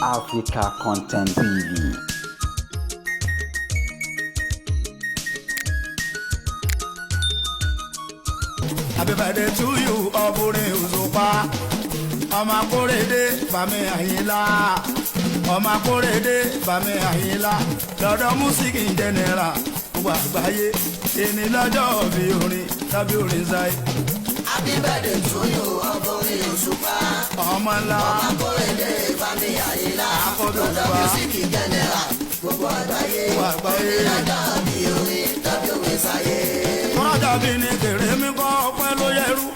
Africa Content TV. Happy birthday to you, ọ̀bùnrin Òṣùpá. Ọmọ Akórèdé Bàmí Àyìnlá. Ọmọ Akórèdé Bàmí Àyìnlá. Lọ́dọ̀ music in general, gbogbo àgbáyé. Èní lọ́jọ́ bí orin tàbí orin sáyé. Happy birthday to you, ọ̀bùnrin Òṣùpá. Ọmọ ńlá. Ọmọ Akórèdé Bàmí Àyìnlá. Lọ́dọ̀ music in general, gbogbo àgbáyé. Èní lọ́jọ́ bí orin tàbí orin sáyé. Kọ́jà bí ní kèrè mi kọ́ ọpẹ́ ló yẹrú.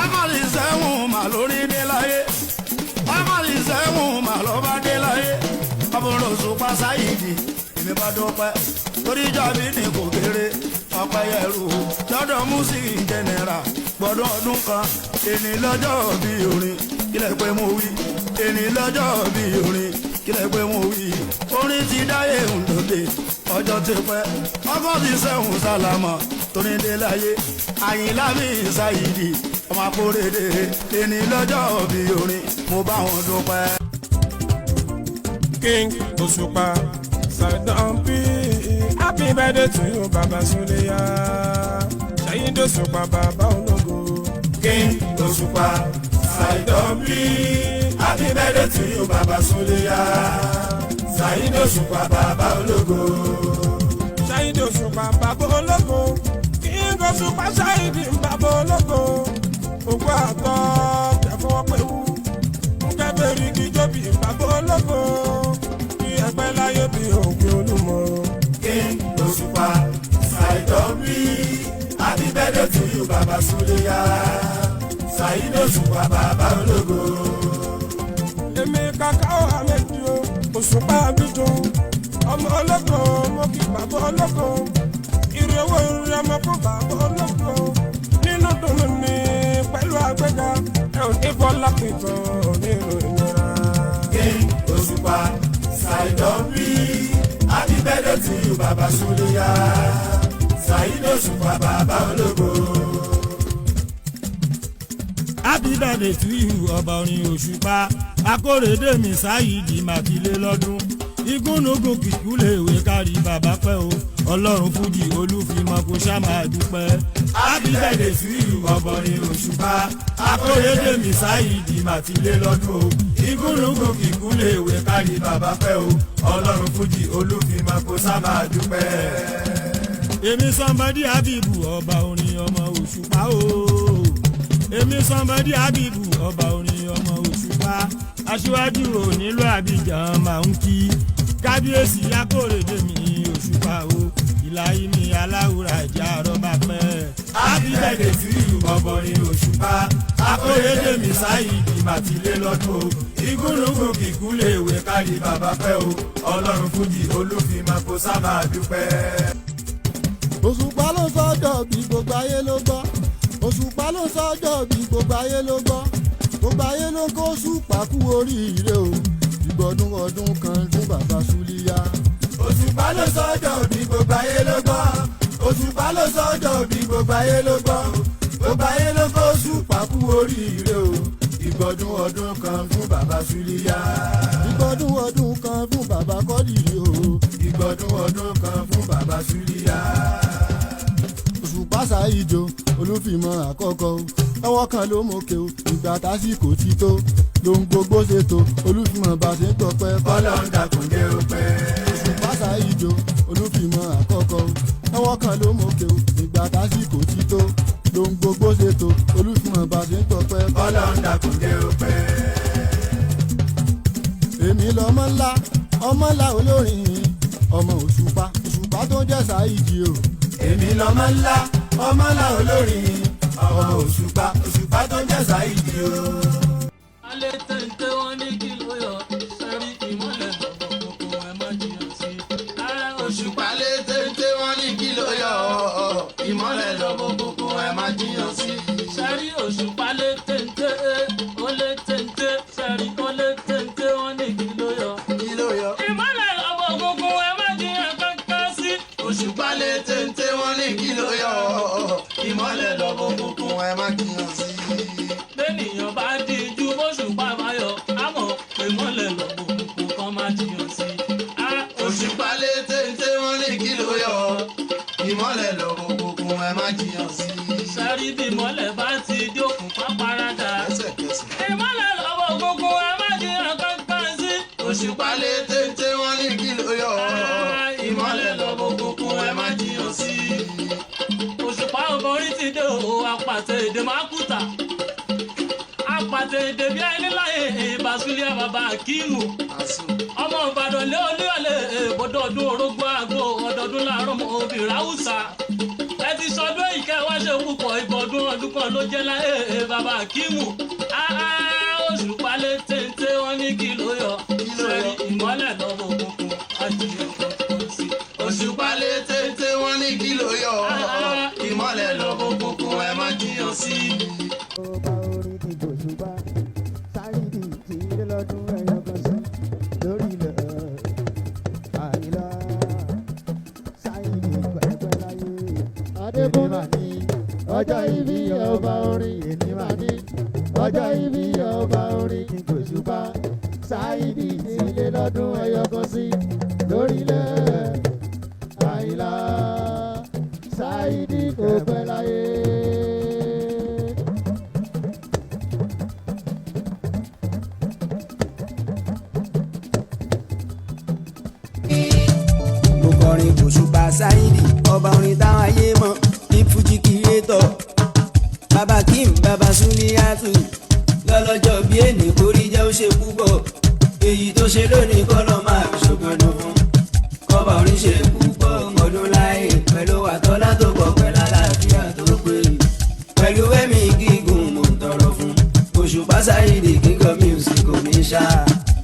Ọmọlì sẹ́wọ̀n mà lórí dé láyé. Ọmọlì sẹ́wọ̀n mà ló bá dé láyé. Ọ̀bùnrin Òṣùpá Sáyìdì èmi bá dúpẹ́. Torí jàbí ní kò kéré ọpẹ́ yẹrú. Lọ́dọ̀ music in general gbọ́dọ̀ ọdún kan. Èní lọ́jọ́ bí orin kílẹ̀ pé mo wí. Èní lọ́jọ́ bí orin kílẹ̀ pé mo wí. Orin ti dáyé òǹdòdè ọjọ́ ti pẹ́. Ọkọ̀ ti sẹ́wọ̀n sálámọ̀ torí dé láyé. Àyìnlá mi Sáyìdì ọmọ Akórèdé. Èní lọ́jọ́ bí orin mo bá wọn dúpẹ́. King Òṣùpá Saheed P. Happy birthday to you, Baba Suleya. Saheed Òṣùpá Baba Ológo. King Òṣùpá Saheed P. Happy birthday to you, Baba Suleya. Saheed Òṣùpá Baba Ológo. Saheed Òṣùpá Baba Ológo. King Òṣùpá Saheed Baba Ológo. Ògbó àtọ́ kẹfọ́ pẹ̀wú. Nkẹ́bẹ̀rì kìjọ́bì Baba Ológo. Kí ẹgbẹ́ láyé bí òkè Olúmọ. King Òṣùpá Saheed P. Happy birthday to you, Baba Suleya. Saheed Òṣùpá Baba Ológo. Èmi Kakao Ahmed o, Òṣùpá Abidjo. Ọmọ ológo, mo kí Baba Ológo. Ìrẹ̀wò ìrẹ̀ ọmọ fún Baba Ológo. Nínú dùnú ni pẹ̀lú àgbéga. Ẹ ò ní bọ́lá pìtàn nínú ìnira. King Òṣùpá Saheed P. Happy birthday to you, Baba Suleya. Saheed Òṣùpá Baba Ológo. Happy birthday to you, ọba orin Òṣùpá. Akórèdé mi Sáyìdì màkìlé lọ́dún. Igúnnugún kìkú lè wé kárí bàbá pẹ́ o. Ọlọ́run fújì olúfimọ́ kò ṣá máa dúpẹ́. Happy birthday to you, ọba orin Òṣùpá. Akórèdé mi Sáyìdì màkìlé lọ́dún o. Igúnnugún kìkú lè wé kárí bàbá pẹ́ o. Ọlọ́run fújì olúfimọ́ kò ṣá máa dúpẹ́. Èmi Somebody Habibu ọba orin ọmọ Òṣùpá o. Èmi Somebody Habibu ọba orin ọmọ Òṣùpá. Aṣíwájú ò nílò Abidjan máa ń kí. Kábíyèsí Akórèdé mi Òṣùpá o. Ìlàyé mi aláwùrà ìjà àrọ́bà pẹ́. Happy birthday to you, ọba orin Òṣùpá. Akórèdé mi Sáyìdì màkìlé lọ́dún o. Igúnnugún kìkú lè wé kárí bàbá pẹ́ o. Ọlọ́run fújì olúfimọ́ kò ṣá máa dúpẹ́. Òṣùpá ló sọ́jọ́ bí gbogbo ayé ló gbọ́. Òṣùpá ló sọ́jọ́ bí gbogbo ayé ló gbọ́. Gbogbo ayé ló kó Òṣùpá kú oríire o. Ìgbọ̀dún ọdún kan fún Baba Suleya. Òṣùpá ló sọ́jọ́ bí gbogbo ayé ló gbọ́. Òṣùpá ló sọ́jọ́ bí gbogbo ayé ló gbọ́. Gbogbo ayé ló kó Òṣùpá kú oríire o. Ìgbọ̀dún ọdún kan fún Baba Suleya. Ìgbọ̀dún ọdún kan fún Baba Kọ́dìrì o. Ìgbọ̀dún ọdún kan fún Baba Suleya. Òṣùpá Sáyìdì olúfimọ́ àkọ́kọ́ o. Ọwọ́ kan ló mókè o. Ìgbà tásìkò ti tó. Lóhun gbogbo ṣètò olúfimọ́ bá ṣe ń tọpẹ́. Ọlọ́run dàkún dé ó pẹ́. Òṣùpá Sáyìdì olúfimọ́ àkọ́kọ́ o. Ọwọ́ kan ló mókè o. Ìgbà tásìkò ti tó. Lóhun gbogbo ṣètò olúfimọ́ bá ṣe ń tọpẹ́. Ọlọ́run dàkún dé ó pẹ́. Èmi lọmọ ńlá ọmọ ńlá olórin ọmọ Òṣùpá Òṣùpá tó jẹ́ Sáyìdì o. Èmi lọmọ ńlá ọmọ ńlá olórin ọmọ Òṣùpá Òṣùpá tó jẹ́ Sáyìdì o. alẹ́ tẹ̀ǹtẹ̀ wọn ní kí ló yọ sẹ́rí ìmọ̀lẹ̀ òkùnkùn ẹ̀ má jìyà sí. ara Òṣùpá Alẹ́ tẹ̀ǹtẹ̀ wọn ní kí ló yọ. Ìmọ̀lẹ̀ lọ́bọ̀ òkùnkùn ẹ̀ má jiyàn sí. sẹ́rí Òṣùpá lé tẹ̀ǹtẹ̀ ó lé tẹ̀ǹtẹ̀ sẹ́rí ó lé tẹ̀ǹtẹ̀ wọn ní kí ló yọ. Kí ló yọ? ìmọ̀lẹ̀ lọ́bọ̀ òkùnkùn ẹ̀ má jìyàn kankan sí. Òṣùpá lé tẹ̀ǹtẹ̀ wọn ní kí ló yọ. Ìmọ̀lẹ̀ lọ́bọ̀ òkùnkùn ẹ̀ má jiyàn sí. bẹ́ẹ̀nìyàn bá díjú bóṣùpá máa òṣùpá lé téńté wọn ní kí ló yọ. ìmọ́lẹ̀ lọ́bọ̀ òkùnkùn ẹ má jiyàn sí. òṣùpá ọkùnrin ti dé o apàtẹ èdè máa kùtà. apàtẹ èdè bí ẹni láyé Bàsúlẹ̀ bàbá Akíìmù. ọmọ Ìbàdàn lé olúyọ̀lé ọdọọdún orógbó àgbo ọdọọdún láàárọ̀ mọ́ obìnrin Haúsá. ẹ ti sọdún ìkẹ́ wá ṣe púpọ̀ ìbọ̀dún ọdún kan ló jẹ́ láyé bàbá Akíìmù. òṣùpá lé téńté wọn ní kí ló yọ. sẹ́ni ìmọ́lẹ̀ lọ́wọ́ òkùnkùn àjùyọ̀ kọ̀ọ̀kan sí. òṣùpá lé téńté wọn ní kí ló yọ. ìmọ́lẹ̀ lọ́wọ́ òkùnkùn ẹ má jiyàn sí. ọba orin ti gbòṣùpá sáyidì tí ilé lọ́dún ẹ̀yọ kan sí lórí ilẹ̀ àyílá sáyidì pẹ́pẹ́ láyé adébúmọ̀ ní ọjọ́ ìbí ọba orin èmi máa ní ọjọ́ ìbí ọba orin ti gbòṣùpá sáyidì tí ilé lọ́dún ẹ̀yọ kan sí lórí ilẹ̀ àyílá sáyidì pẹ́pẹ́ láyé. orin òṣùpá sáyidì ọba orin táwọn ayé mọ̀ ní fújì kìrẹ́tọ̀ bàbá kim bàbá súnmíyàtù lọ́lọ́jọ́ bí ènì kórí jẹ́ ó ṣe púpọ̀ èyí tó ṣe lónìí kọ́ lọ́ máa fi ṣògbọ́dún fún kọ́ba orin ṣe púpọ̀ ọdún láyé pẹ̀lú àtọ́lá tó pọ̀ pẹ̀lú àlàáfíà tó pé pẹ̀lú ẹ̀mí gígùn mò ń tọrọ fún òṣùpá sáyidì kíkọ́ music kò ní ṣá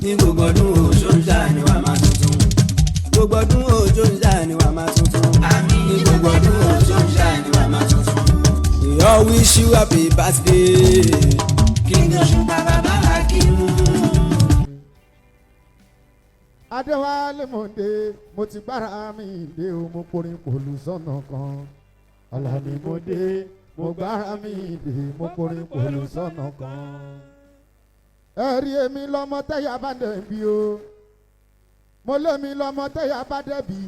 ní gbogbo ọdún òṣòṣà ni wàá máa tuntun gbogbo ọdún òjò ń jà ní wàá máa tuntun. àmín ní gbogbo ọdún òjò ń jà ní wàá máa tuntun. we all wish you happy birthday. King Òṣùpá bàbá Akíìmù. adéwálé mòde mo ti gbára mi dé o mo porin pòlù sọ́nà kan Àlàní mòde mo gbára mi dé mo porin pòlù sọ́nà kan. ẹ̀rí èmi lọ́mọ tẹ́yà bá dẹ̀ bí o mo lómi lọ́mọ tẹ́yà bá dẹ̀bi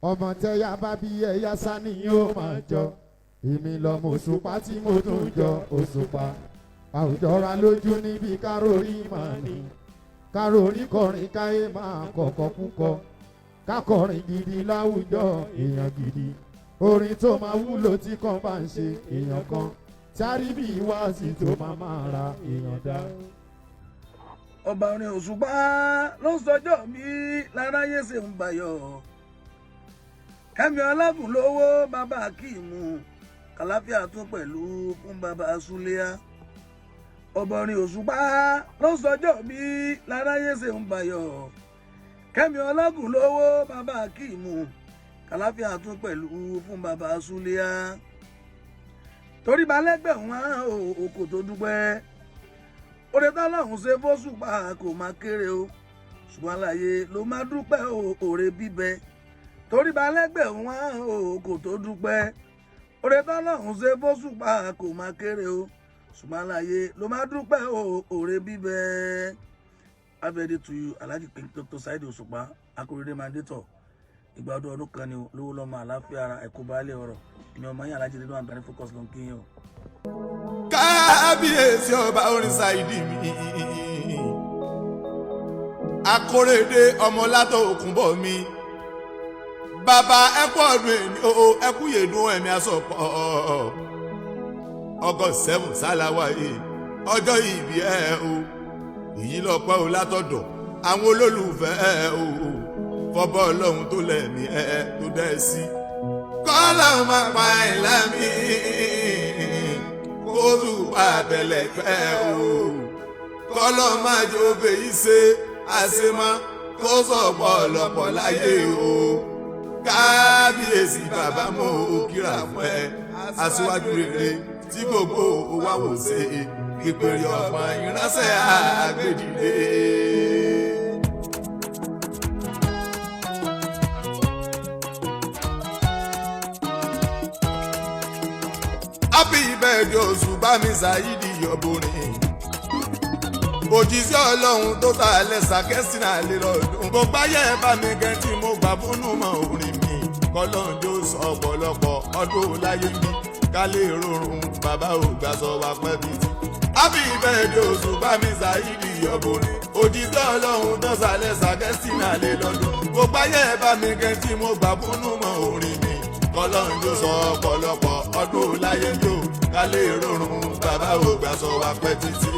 ọmọ tẹ́yà bá bí ẹ̀yà sani yóò máa jọ èmi lọ́mọ òṣùpá tí mo tún jọ òṣùpá àwùjọra lójú níbi kárórì máa ní kárórì kọrin káyé máa kọ̀kọ́ púpọ̀ kákọrin gidi láwùjọ èèyàn gidi orin tó máa wúlò tí kan bá ń ṣe èèyàn kan sáré bí wáàsí tó máa ra èèyàn dá. ọba orin òṣùpá ló ń sọjọ́ mi láráyé ṣe ń bayọ̀ kẹ́mi ọlágùn lówó bàbá Akíìmù kàláfíà tún pẹ̀lú fún bàbá Súlíà ọba orin òṣùpá ló ń sọjọ́ mi láráyé ṣe ń bayọ̀ kẹ́mi ọlágùn lówó bàbá Akíìmù kàláfíà tún pẹ̀lú fún bàbá Súlíà torí balẹ̀gbẹ̀ wọn òkò tó dúpẹ́ oore tọ́lọ́run ṣe fóṣùpá kò máa kéré o ṣùgbọ́n láyé ló máa dúpẹ́ òòrè bíbẹ torí balẹ̀gbẹ̀ wọn kò tó dúpẹ́ oore tọ́lọ́run ṣe fóṣùpá kò máa kéré o ṣùgbọ́n láyé ló máa dúpẹ́ òòrè bíbẹ. Happy birthday to you Alhaji Dr. Saheed Òṣùpá akóredé mandator ìgbà ọdún kan ni lówó lọ́mọ àlàáfíà ara ẹ̀kọ́ baálé ọ̀rọ̀ ìní ọmọ yín Alhaji nínú àgbáni focus ló ń kí yín o. kábíyèsí ọba orin Saheed mi akóredé ọmọ látọ̀ òkúnbọ̀ mi bàbá ẹkú ọdún èmi ẹkú yèdún ẹ̀mí asọ̀pọ̀ August 7 sáláwáyé ọjọ́ ìbí o èyí lọ́pọ̀ o látọ̀dọ̀ àwọn olólùfẹ́ o fọ́bọ́ ọlọ́run tó lẹ́mí tó dẹ́ sí kọ́lọ́ máa pa ẹ̀ lámì kó tún pa àtẹlẹfẹ́ o kọ́lọ́ máa jó fèyí ṣe àṣemọ́ kó sọ̀pọ̀ ọ̀lọ́pọ̀ láyé o kábíyèsí bàbá mo kíra fún ẹ aṣíwájú rere tí gbogbo wa wò ṣe ìpèrè ọmọ ìránṣẹ́ àgbèdìde. Happy birthday Òṣùpá mi Saheed ọbọrin òjíṣẹ́ ọlọ́run tó ta lẹ́sà kẹ́sìnà lè lọ́dún gbogbo ayé bá mi gẹ́ tí mo gbà fúnnú mọ́ orin mi kọ́lọ́njó sọ ọ̀pọ̀lọpọ̀ ọdún láyé mi ká lè rọrùn bàbá ò gbà sọ wá pẹ́ bí ti happy birthday Òṣùpá mi Saidi ọ̀bùnrin òjìká ọlọ́run tó sàlẹ̀ sàgẹ́sìnà lè lọ́dún gbogbo ayé ẹ̀ bá mi kẹ́ tí mo gbà fúnnú mọ́ orin mi kọ́lọ́run yóò sọ ọ̀pọ̀lọpọ̀ ọdún láyé yóò ká lè rọrùn bàbá ògbà sọ wá pẹ́ títí.